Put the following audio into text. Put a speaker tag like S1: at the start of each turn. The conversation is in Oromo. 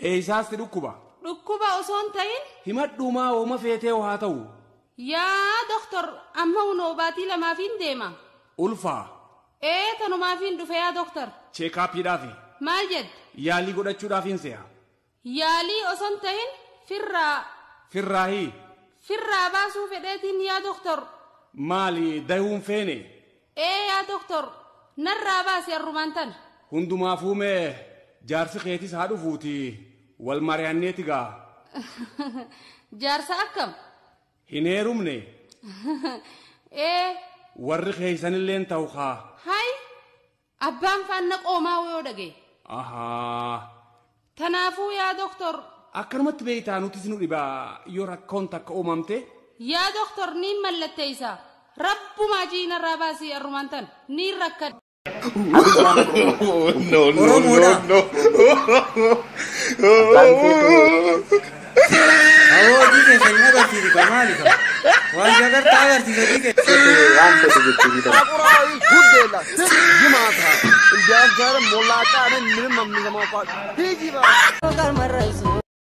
S1: Eessaasti dhukkuba?
S2: Dhukkuba osoo hin ta'in?
S1: Himadhuumaa ooma feetee haa ta'u.
S2: Yaa doktor amma unoo baatii lamaafin deema.
S1: Ulfaa.
S2: Tanumaafin dhufe yaa doktor.
S1: Cheekaappiidhaafi.
S2: Maal jedhu?
S1: Yaalii godhachuudhaafin se'a.
S2: Yaalii osoo hin ta'in firraa.
S1: Firraahii.
S2: Firraa baasuu fedheetiin yaa doktor.
S1: Maali dahuun feene?
S2: Yaa doktor narraa baasi arrumaan tana.
S1: Hundumaafuu mee jaarsi keetis haa dhufuuti wal mari'anneeti gaa.
S2: Jaarsa akkam?
S1: Hin heerumne. Warri keeysanilleen ta'u haa.
S2: Hay abbaan faanna qoomaa yoo dhage.
S1: Ahaa.
S2: Kanaafuu yaa doktor.
S1: Akkanumatti beeytaa nutis nu dhibaa yoo rakkoon takka uumamte.
S2: Yaa doktor niin mallatteeysa. Rabbumaa jiinarraa baasii arrumaan tana niin rakkan.
S3: No.
S4: Awoo dike sanyii agarsiisi kamaalika. Waan jagartaa agarsiisa dike.
S3: Guddeela jimaata. Ijaaf jaara mollaataa ani minimum minimum. Hiijiba.